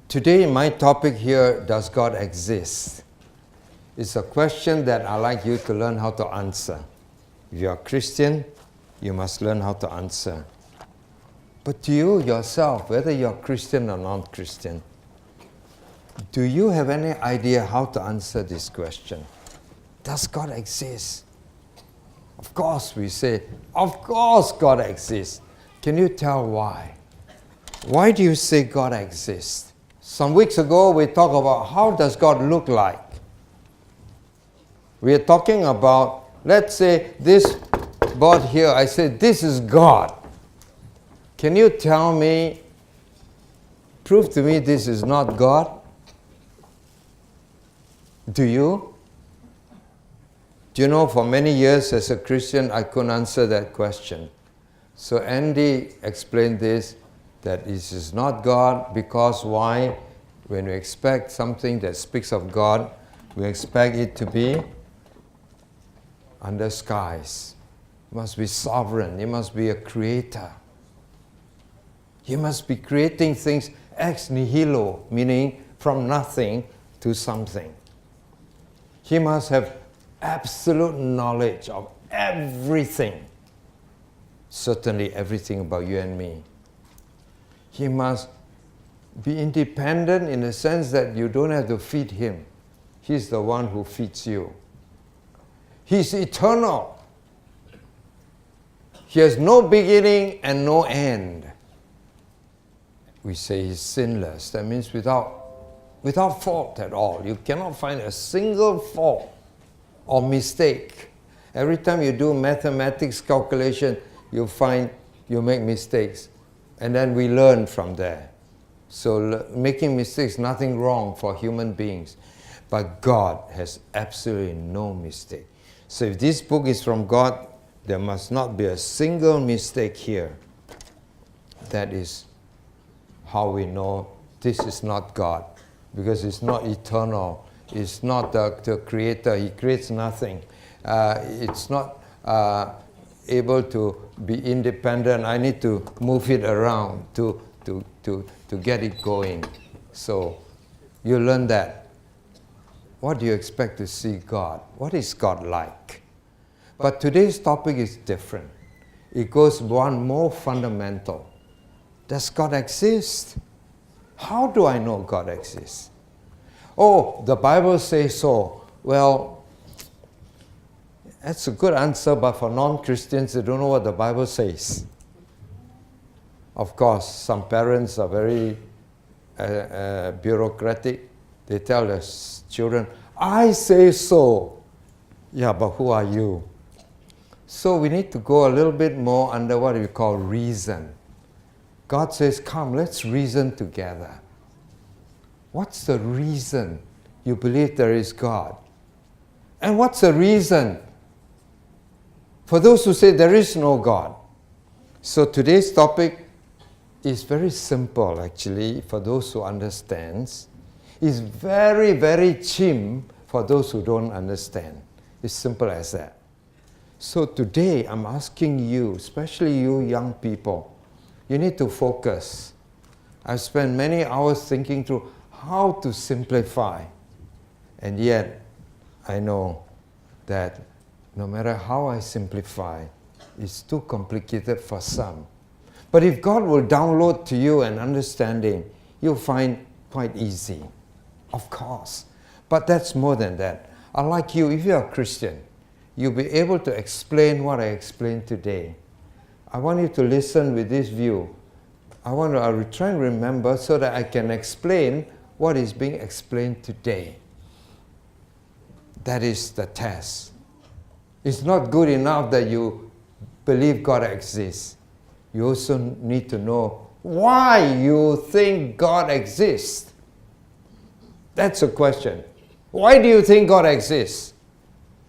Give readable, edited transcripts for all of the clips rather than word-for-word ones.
Today, my topic here, does God exist? It's a question that I'd like you to learn how to answer. If you're a Christian, you must learn how to answer. But to you yourself, whether you're Christian or non-Christian, do you have any idea how to answer this question? Does God exist? Of course, we say, of course God exists. Can you tell why? Why do you say God exists? Some weeks ago, we talked about how does God look like. We are talking about, let's say, this board here. I said, this is God. Can you tell me, prove to me this is not God? Do you? Do you know, for many years as a Christian, I couldn't answer that question. So Andy explained this, that this is not God, because why? When we expect something that speaks of God, we expect it to be under skies. It must be sovereign. It must be a creator. He must be creating things ex nihilo, meaning from nothing to something. He must have absolute knowledge of everything. Certainly everything about you and me. He must be independent in the sense that you don't have to feed him. He's the one who feeds you. He's eternal. He has no beginning and no end. We say he's sinless. That means without fault at all. You cannot find a single fault or mistake. Every time you do mathematics calculation, you find you make mistakes. And then we learn from there. So making mistakes, nothing wrong for human beings. But God has absolutely no mistake. So if this book is from God, there must not be a single mistake here. That is how we know this is not God. Because it's not eternal. It's not the creator. He creates nothing. It's not able to be independent. I need to move it around to get it going. So you learn that. What do you expect to see God? What is God like? But today's topic is different. It goes one more fundamental. Does God exist? How do I know God exists? Oh, the Bible says so. Well, that's a good answer, but for non-Christians, they don't know what the Bible says. Of course, some parents are very bureaucratic. They tell their children, I say so. Yeah, but who are you? So we need to go a little bit more under what we call reason. God says, come, let's reason together. What's the reason you believe there is God? And what's the reason for those who say there is no God? So today's topic is very simple, actually, for those who understand. It's very, very chim for those who don't understand. It's simple as that. So today, I'm asking you, especially you young people, you need to focus. I've spent many hours thinking through how to simplify. And yet, I know that no matter how I simplify, it's too complicated for some. But if God will download to you an understanding, you'll find quite easy. Of course. But that's more than that. Unlike you, if you're a Christian, you'll be able to explain what I explained today. I want you to listen with this view. I will try and remember so that I can explain what is being explained today. That is the test. It's not good enough that you believe God exists. You also need to know why you think God exists. That's a question. Why do you think God exists?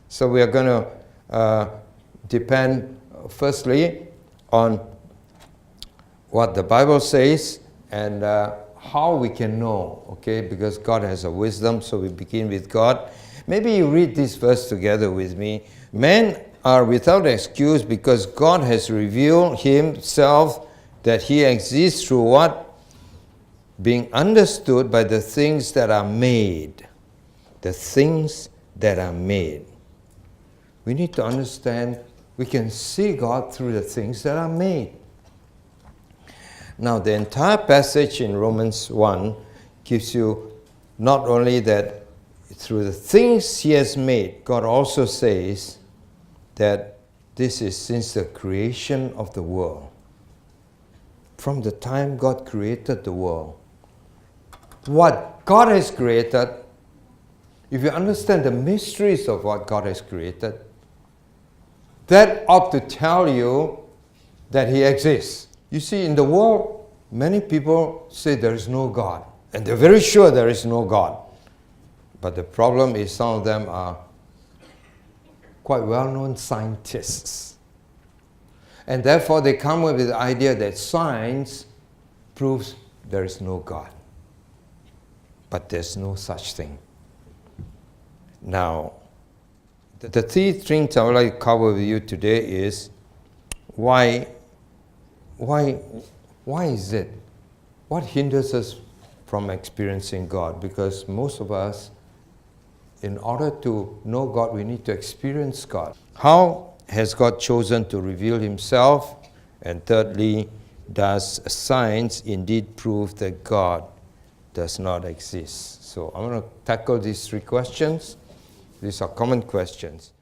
So we are going to depend, firstly, on what the Bible says and how we can know, okay? Because God has a wisdom, so we begin with God. Maybe you read this verse together with me. Men are without excuse because God has revealed himself that he exists through what? being understood by the things that are made. The things that are made. We need to understand we can see God through the things that are made. Now, the entire passage in Romans 1 gives you not only that through the things He has made, God also says that this is since the creation of the world. From the time God created the world. What God has created, if you understand the mysteries of what God has created, that ought to tell you that He exists. You see, in the world, many people say there is no God. And they're very sure there is no God. But the problem is some of them are quite well-known scientists. And therefore they come up with the idea that science proves there is no God. But there's no such thing. Now, the three things I would like to cover with you today is why is it? What hinders us from experiencing God? Because most of us, in order to know God, we need to experience God. How has God chosen to reveal Himself? And thirdly, does science indeed prove that God does not exist? So I'm going to tackle these three questions. These are common questions.